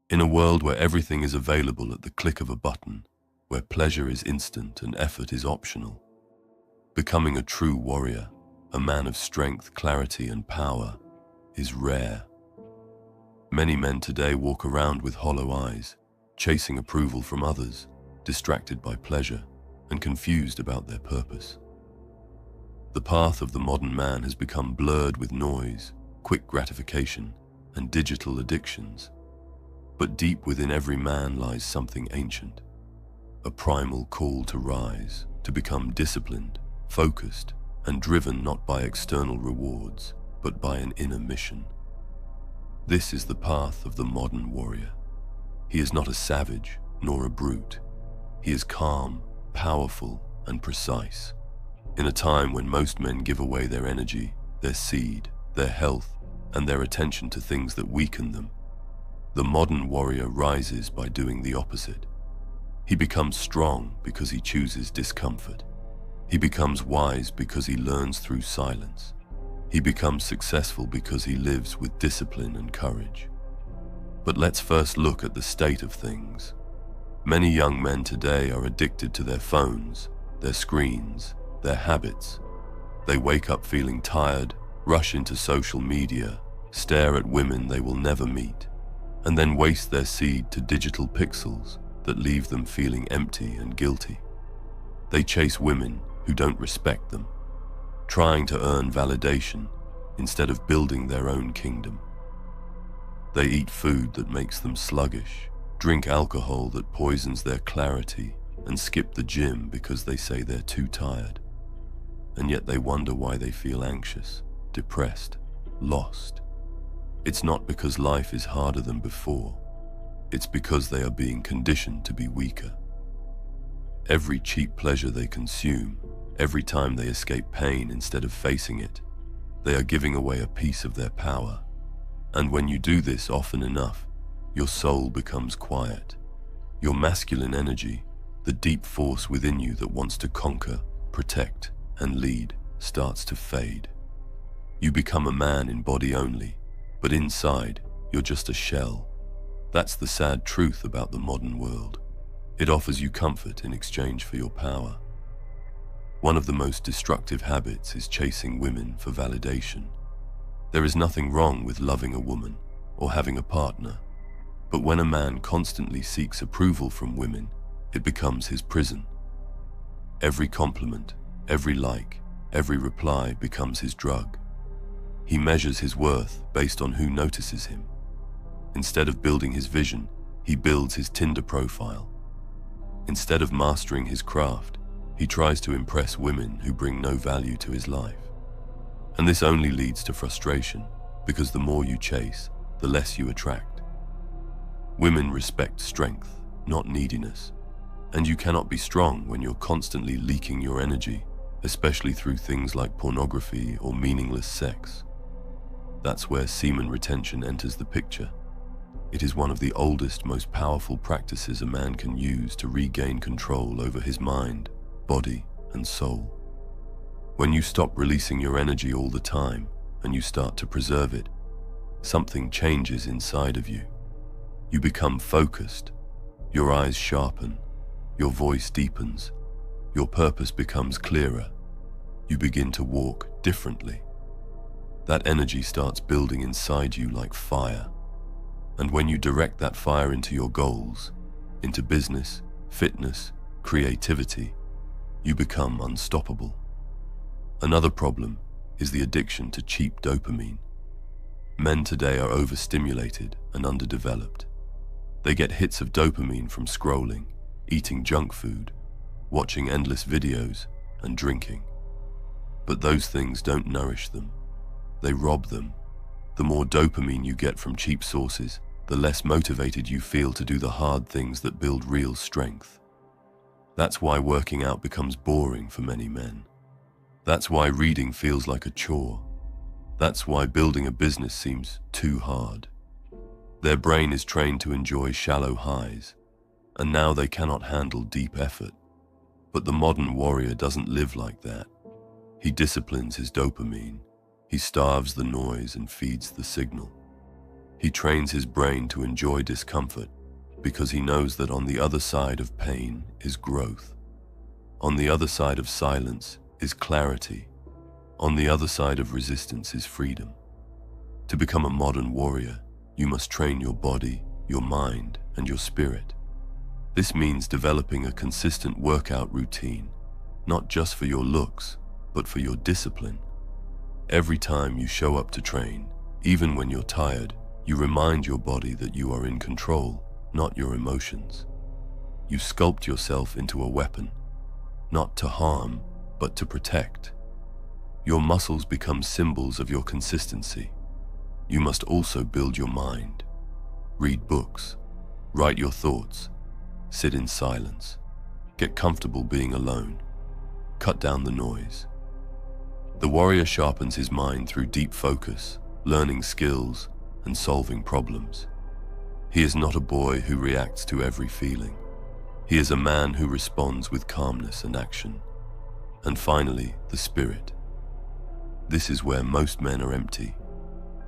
In a world where everything is available at the click of a button, where pleasure is instant and effort is optional, becoming a true warrior, a man of strength, clarity, and power, is rare. Many men today walk around with hollow eyes, chasing approval from others, distracted by pleasure, and confused about their purpose. The path of the modern man has become blurred with noise, quick gratification, and digital addictions. But deep within every man lies something ancient, a primal call to rise, to become disciplined, focused, and driven not by external rewards, but by an inner mission. This is the path of the modern warrior. He is not a savage, nor a brute. He is calm, powerful, and precise. In a time when most men give away their energy, their seed, their health, and their attention to things that weaken them, the modern warrior rises by doing the opposite. He becomes strong because he chooses discomfort. He becomes wise because he learns through silence. He becomes successful because he lives with discipline and courage. But let's first look at the state of things. Many young men today are addicted to their phones, their screens, their habits. They wake up feeling tired, rush into social media, stare at women they will never meet, and then waste their seed to digital pixels that leave them feeling empty and guilty. They chase women who don't respect them, trying to earn validation instead of building their own kingdom. They eat food that makes them sluggish, drink alcohol that poisons their clarity, and skip the gym because they say they're too tired. And yet they wonder why they feel anxious, depressed, lost. It's not because life is harder than before. It's because they are being conditioned to be weaker. Every cheap pleasure they consume, every time they escape pain instead of facing it, they are giving away a piece of their power. And when you do this often enough, your soul becomes quiet. Your masculine energy, the deep force within you that wants to conquer, protect, and lead, starts to fade. You become a man in body only, but inside, you're just a shell. That's the sad truth about the modern world. It offers you comfort in exchange for your power. One of the most destructive habits is chasing women for validation. There is nothing wrong with loving a woman or having a partner, but when a man constantly seeks approval from women, it becomes his prison. Every compliment, every like, every reply becomes his drug. He measures his worth based on who notices him. Instead of building his vision, he builds his Tinder profile. Instead of mastering his craft, he tries to impress women who bring no value to his life. And this only leads to frustration, because the more you chase, the less you attract. Women respect strength, not neediness, and you cannot be strong when you're constantly leaking your energy, especially through things like pornography or meaningless sex. That's where semen retention enters the picture. It is one of the oldest, most powerful practices a man can use to regain control over his mind, body, and soul. When you stop releasing your energy all the time and you start to preserve it, something changes inside of you. You become focused, your eyes sharpen, your voice deepens, your purpose becomes clearer. You begin to walk differently. That energy starts building inside you like fire. And when you direct that fire into your goals, into business, fitness, creativity, you become unstoppable. Another problem is the addiction to cheap dopamine. Men today are overstimulated and underdeveloped. They get hits of dopamine from scrolling, eating junk food, watching endless videos, and drinking. But those things don't nourish them. They rob them. The more dopamine you get from cheap sources, the less motivated you feel to do the hard things that build real strength. That's why working out becomes boring for many men. That's why reading feels like a chore. That's why building a business seems too hard. Their brain is trained to enjoy shallow highs, and now they cannot handle deep effort. But the modern warrior doesn't live like that. He disciplines his dopamine. He starves the noise and feeds the signal. He trains his brain to enjoy discomfort because he knows that on the other side of pain is growth. On the other side of silence is clarity. On the other side of resistance is freedom. To become a modern warrior, you must train your body, your mind, and your spirit. This means developing a consistent workout routine, not just for your looks, but for your discipline. Every time you show up to train, even when you're tired, you remind your body that you are in control, not your emotions. You sculpt yourself into a weapon, not to harm, but to protect. Your muscles become symbols of your consistency. You must also build your mind. Read books, write your thoughts, sit in silence, get comfortable being alone, cut down the noise. The warrior sharpens his mind through deep focus, learning skills, and solving problems. He is not a boy who reacts to every feeling. He is a man who responds with calmness and action. And finally, the spirit. This is where most men are empty.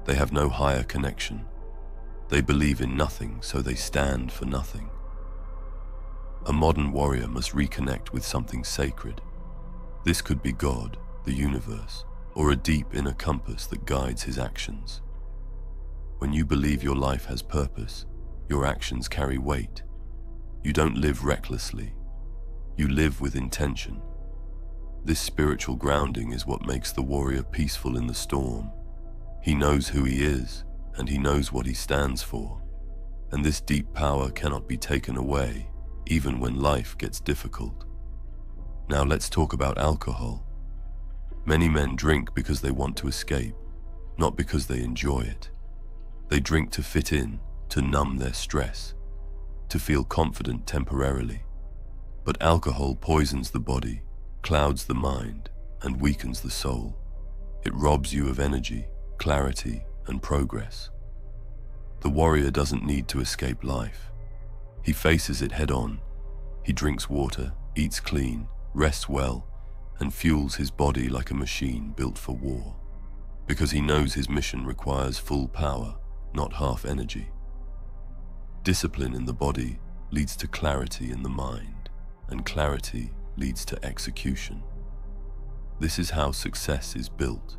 They have no higher connection. They believe in nothing, so they stand for nothing. A modern warrior must reconnect with something sacred. This could be God, the universe, or a deep inner compass that guides his actions. When you believe your life has purpose, your actions carry weight. You don't live recklessly. You live with intention. This spiritual grounding is what makes the warrior peaceful in the storm. He knows who he is, and he knows what he stands for. And this deep power cannot be taken away, even when life gets difficult. Now let's talk about alcohol. Many men drink because they want to escape, not because they enjoy it. They drink to fit in, to numb their stress, to feel confident temporarily. But alcohol poisons the body, clouds the mind, and weakens the soul. It robs you of energy, clarity, and progress. The warrior doesn't need to escape life. He faces it head-on. He drinks water, eats clean, rests well, and fuels his body like a machine built for war. Because he knows his mission requires full power, not half energy. Discipline in the body leads to clarity in the mind, and clarity leads to execution. This is how success is built,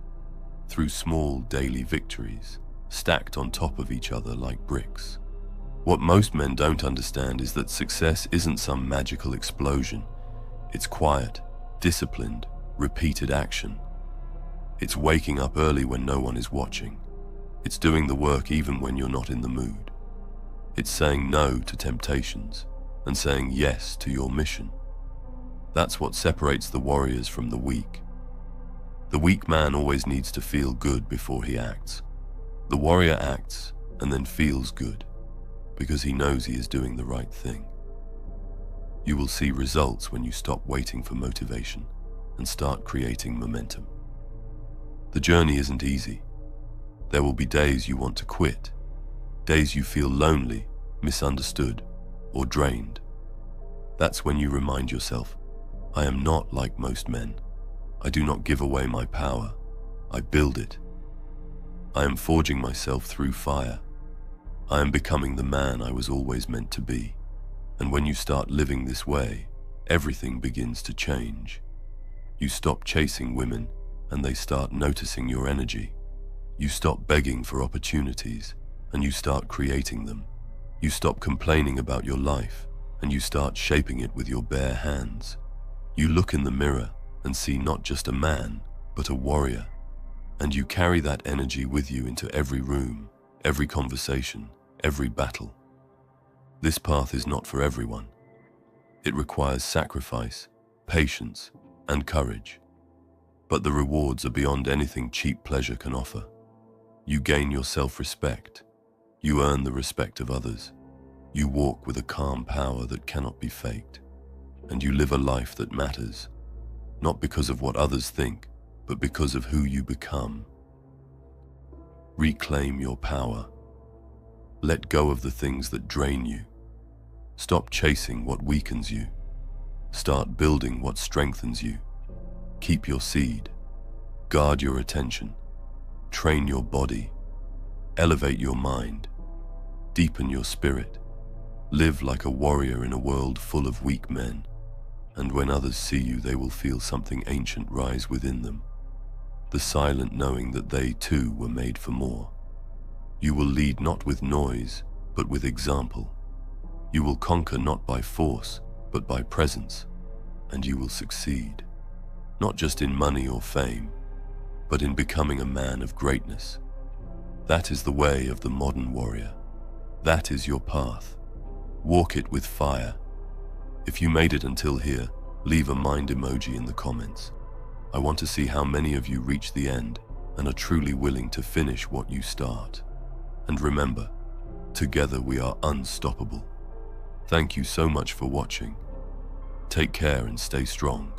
through small daily victories, stacked on top of each other like bricks. What most men don't understand is that success isn't some magical explosion. It's quiet, disciplined, repeated action. It's waking up early when no one is watching. It's doing the work even when you're not in the mood. It's saying no to temptations and saying yes to your mission. That's what separates the warriors from the weak. The weak man always needs to feel good before he acts. The warrior acts and then feels good because he knows he is doing the right thing. You will see results when you stop waiting for motivation and start creating momentum. The journey isn't easy. There will be days you want to quit, days you feel lonely, misunderstood, or drained. That's when you remind yourself, I am not like most men. I do not give away my power. I build it. I am forging myself through fire. I am becoming the man I was always meant to be. And when you start living this way, everything begins to change. You stop chasing women, and they start noticing your energy. You stop begging for opportunities, and you start creating them. You stop complaining about your life, and you start shaping it with your bare hands. You look in the mirror and see not just a man, but a warrior. And you carry that energy with you into every room, every conversation, every battle. This path is not for everyone. It requires sacrifice, patience, and courage. But the rewards are beyond anything cheap pleasure can offer. You gain your self-respect. You earn the respect of others. You walk with a calm power that cannot be faked. And you live a life that matters, not because of what others think, but because of who you become. Reclaim your power. Let go of the things that drain you. Stop chasing what weakens you. Start building what strengthens you. Keep your seed. Guard your attention. Train your body. Elevate your mind. Deepen your spirit. Live like a warrior in a world full of weak men. And when others see you, they will feel something ancient rise within them. The silent knowing that they too were made for more. You will lead not with noise, but with example. You will conquer not by force, but by presence. And you will succeed, not just in money or fame, but in becoming a man of greatness. That is the way of the modern warrior. That is your path. Walk it with fire. If you made it until here, leave a mind emoji in the comments. I want to see how many of you reach the end and are truly willing to finish what you start. And remember, together we are unstoppable. Thank you so much for watching. Take care and stay strong.